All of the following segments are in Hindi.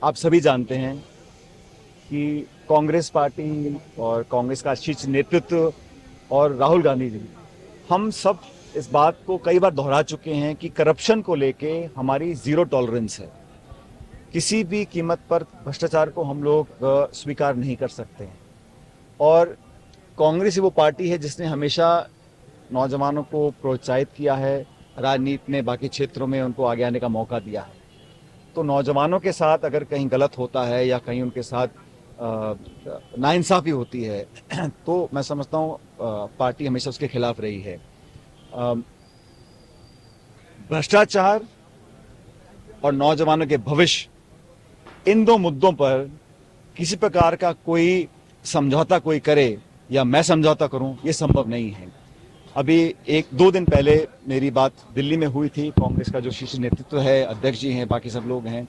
आप सभी जानते हैं कि कांग्रेस पार्टी और कांग्रेस का शीर्ष नेतृत्व और राहुल गांधी जी, हम सब इस बात को कई बार दोहरा चुके हैं कि करप्शन को लेके हमारी जीरो टॉलरेंस है। किसी भी कीमत पर भ्रष्टाचार को हम लोग स्वीकार नहीं कर सकते हैं। और कांग्रेस ही वो पार्टी है जिसने हमेशा नौजवानों को प्रोत्साहित किया है, राजनीति में बाकी क्षेत्रों में उनको आगे आने का मौका दिया है। तो नौजवानों के साथ अगर कहीं गलत होता है या कहीं उनके साथ नाइंसाफी होती है तो मैं समझता हूँ पार्टी हमेशा उसके खिलाफ रही है। भ्रष्टाचार और नौजवानों के भविष्य, इन दो मुद्दों पर किसी प्रकार का कोई समझौता कोई करे या मैं समझौता करूं, ये संभव नहीं है। अभी एक दो दिन पहले मेरी बात दिल्ली में हुई थी। कांग्रेस का जो शीर्ष नेतृत्व है, अध्यक्ष जी हैं, बाकी सब लोग हैं,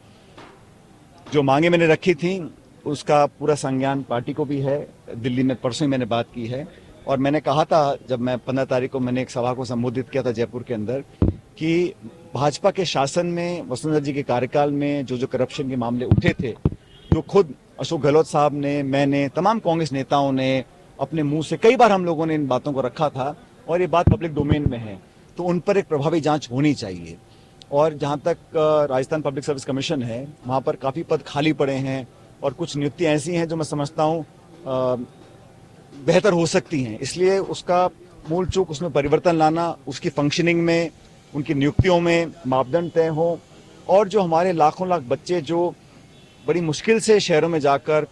जो मांगे मैंने रखी थी उसका पूरा संज्ञान पार्टी को भी है। दिल्ली में परसों ही मैंने बात की है और मैंने कहा था, जब मैं 15 तारीख को मैंने एक सभा को संबोधित किया था जयपुर के अंदर, कि भाजपा के शासन में वसुंधरा जी के कार्यकाल में जो जो करप्शन के मामले उठे थे, जो खुद अशोक गहलोत साहब ने, मैंने, तमाम कांग्रेस नेताओं ने अपने मुंह से कई बार हम लोगों ने इन बातों को रखा था और ये बात पब्लिक डोमेन में है, तो उन पर एक प्रभावी जांच होनी चाहिए। और जहाँ तक राजस्थान पब्लिक सर्विस कमीशन है, वहाँ पर काफ़ी पद खाली पड़े हैं और कुछ नियुक्तियाँ ऐसी हैं जो मैं समझता हूँ बेहतर हो सकती हैं। इसलिए उसका मूल चूक उसमें परिवर्तन लाना, उसकी फंक्शनिंग में, उनकी नियुक्तियों में मापदंड तय हो, और जो हमारे लाखों लाख बच्चे जो बड़ी मुश्किल से शहरों में जाकर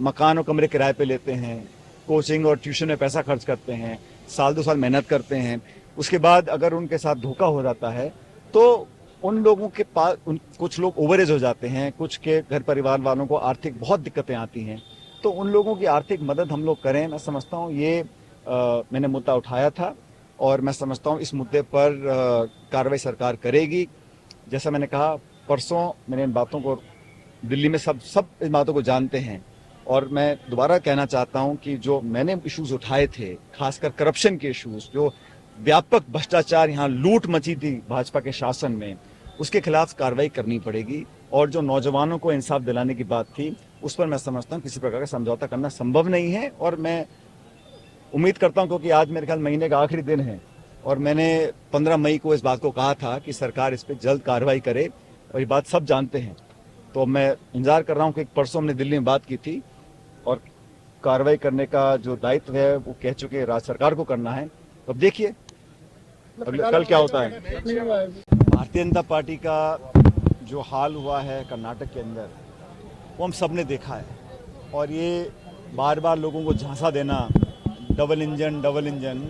मकान और कमरे किराए पे लेते हैं, कोचिंग और ट्यूशन में पैसा खर्च करते हैं, साल दो साल मेहनत करते हैं, उसके बाद अगर उनके साथ धोखा हो जाता है तो उन लोगों के पास कुछ लोग ओवरेज हो जाते हैं, कुछ के घर परिवार वालों को आर्थिक बहुत दिक्कतें आती हैं, तो उन लोगों की आर्थिक मदद हम लोग करें। मैं समझता हूँ ये मैंने मुद्दा उठाया था और मैं समझता हूँ इस मुद्दे पर कार्रवाई सरकार करेगी। जैसा मैंने कहा परसों, मैंने इन बातों को दिल्ली में सब सब इन बातों को जानते हैं और मैं दोबारा कहना चाहता हूं कि जो मैंने इश्यूज उठाए थे, खासकर करप्शन के इश्यूज, जो व्यापक भ्रष्टाचार, यहाँ लूट मची थी भाजपा के शासन में, उसके खिलाफ कार्रवाई करनी पड़ेगी। और जो नौजवानों को इंसाफ दिलाने की बात थी, उस पर मैं समझता हूँ किसी प्रकार का समझौता करना संभव नहीं है। और मैं उम्मीद करता हूँ, क्योंकि आज मेरे ख्याल महीने का आखिरी दिन है और मैंने 15 मई को इस बात को कहा था कि सरकार इस पर जल्द कार्रवाई करे, और ये बात सब जानते हैं। तो मैं इंतजार कर रहा हूँ कि परसों हमने दिल्ली में बात की थी और कार्रवाई करने का जो दायित्व है वो कह चुके राज्य सरकार को करना है। तो अब देखिए कल क्या होता है। भारतीय जनता पार्टी का जो हाल हुआ है कर्नाटक के अंदर, वो हम सब ने देखा है। और ये बार बार लोगों को झांसा देना, डबल इंजन,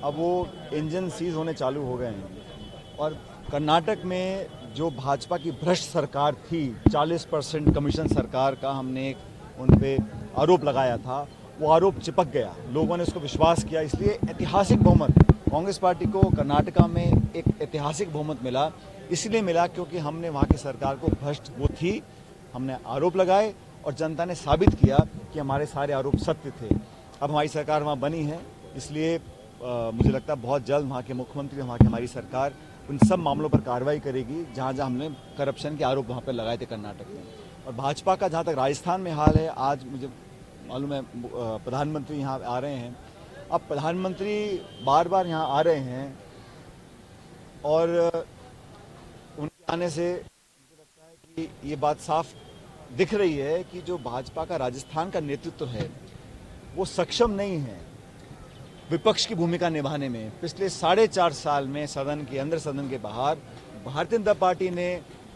अब वो इंजन सीज होने चालू हो गए हैं। और कर्नाटक में जो भाजपा की भ्रष्ट सरकार थी, 40% कमीशन सरकार का हमने उन पे आरोप लगाया था, वो आरोप चिपक गया, लोगों ने उसको विश्वास किया। इसलिए ऐतिहासिक बहुमत कांग्रेस पार्टी को कर्नाटका में एक ऐतिहासिक बहुमत मिला। इसलिए मिला क्योंकि हमने वहाँ की सरकार को भ्रष्ट वो थी, हमने आरोप लगाए और जनता ने साबित किया कि हमारे सारे आरोप सत्य थे। अब हमारी सरकार वहाँ बनी है, इसलिए मुझे लगता है बहुत जल्द वहाँ के मुख्यमंत्री, वहाँ की हमारी सरकार उन सब मामलों पर कार्रवाई करेगी जहाँ जहाँ हमने करप्शन के आरोप वहाँ पर लगाए थे कर्नाटक में। और भाजपा का जहाँ तक राजस्थान में हाल है, आज मुझे मालूम है प्रधानमंत्री यहाँ आ रहे हैं। अब प्रधानमंत्री बार बार यहाँ आ रहे हैं और उनके आने से मुझे लगता है कि ये बात साफ दिख रही है कि जो भाजपा का राजस्थान का नेतृत्व है वो सक्षम नहीं है विपक्ष की भूमिका निभाने में। पिछले 4.5 साल में सदन के अंदर, सदन के बाहर, भारतीय जनता पार्टी ने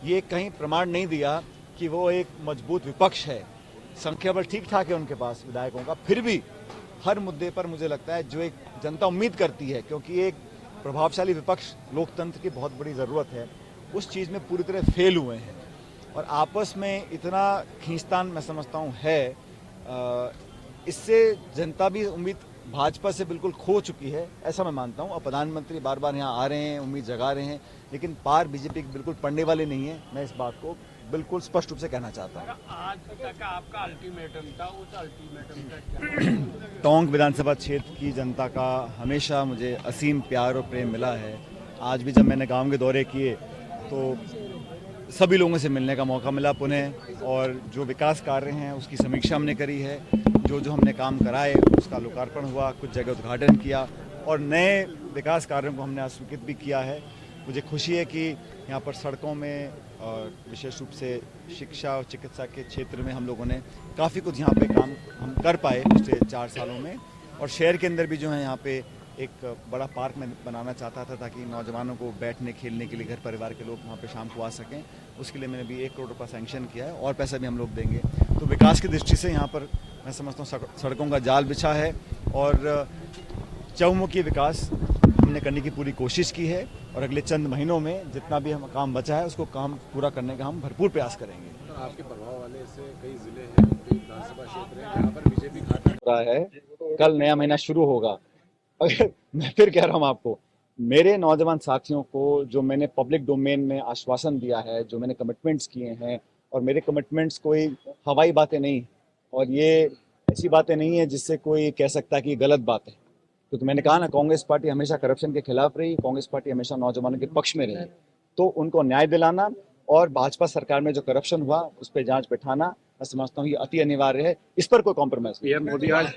ये कहीं प्रमाण नहीं दिया कि वो एक मजबूत विपक्ष है। संख्या बल ठीक ठाक है उनके पास विधायकों का, फिर भी हर मुद्दे पर मुझे लगता है जो एक जनता उम्मीद करती है, क्योंकि एक प्रभावशाली विपक्ष लोकतंत्र की बहुत बड़ी ज़रूरत है, उस चीज़ में पूरी तरह फेल हुए हैं। और आपस में इतना खींचतान मैं समझता हूँ है, इससे जनता भी उम्मीद भाजपा से बिल्कुल खो चुकी है, ऐसा मैं मानता हूँ। और प्रधानमंत्री बार बार यहाँ आ रहे हैं, उम्मीद जगा रहे हैं, लेकिन पार बीजेपी बिल्कुल पड़ने वाले नहीं है। मैं इस बात को बिल्कुल स्पष्ट रूप से कहना चाहता हूँ। आज तक आपका अल्टीमेटम था, उस अल्टीमेटम का क्या? टोंक विधानसभा क्षेत्र की जनता का हमेशा मुझे असीम प्यार और प्रेम मिला है। आज भी जब मैंने गांव के दौरे किए तो सभी लोगों से मिलने का मौका मिला पुनः, और जो विकास कार्य हैं उसकी समीक्षा हमने करी है। जो हमने काम कराए उसका लोकार्पण हुआ, कुछ जगह उद्घाटन किया और नए विकास कार्यों को हमने स्वीकृत भी किया है। मुझे खुशी है कि यहाँ पर सड़कों में और विशेष रूप से शिक्षा और चिकित्सा के क्षेत्र में हम लोगों ने काफ़ी कुछ यहाँ पे काम हम कर पाए पिछले 4 सालों में। और शहर के अंदर भी जो है यहाँ पे एक बड़ा पार्क में बनाना चाहता था ताकि नौजवानों को बैठने खेलने के लिए घर परिवार के लोग वहाँ पे शाम को आ सकें। उसके लिए मैंने भी 1 करोड़ रुपया सैंक्शन किया है और पैसा भी हम लोग देंगे। तो विकास की दृष्टि से यहाँ पर मैं समझता हूँ सड़कों का जाल बिछा है और चहुमुखी विकास हमने करने की पूरी कोशिश की है और अगले चंद महीनों में जितना भी हम काम बचा है उसको काम पूरा करने का हम भरपूर प्रयास करेंगे। तो आपके प्रभाव वाले ऐसे कई जिले हैं, कई विधानसभा क्षेत्र हैं जहाँ पर बीजेपी घाटा हो रहा है। कल नया महीना शुरू होगा। अगर मैं फिर कह रहा हूँ आपको, मेरे नौजवान साथियों को जो मैंने पब्लिक डोमेन में आश्वासन दिया है, जो मैंने कमिटमेंट्स किए हैं, और मेरे कमिटमेंट्स कोई हवाई बातें नहीं और ये ऐसी बातें नहीं है जिससे कोई कह सकता है कि गलत बात है। क्योंकि मैंने कहा ना, कांग्रेस पार्टी हमेशा करप्शन के खिलाफ रही, कांग्रेस पार्टी हमेशा नौजवानों के पक्ष में रही। तो उनको न्याय दिलाना और भाजपा सरकार में जो करप्शन हुआ उस पर जांच बैठाना, मैं समझता हूँ ये अति अनिवार्य है। इस पर कोई कॉम्प्रोमाइज नहीं। पीएम मोदी आज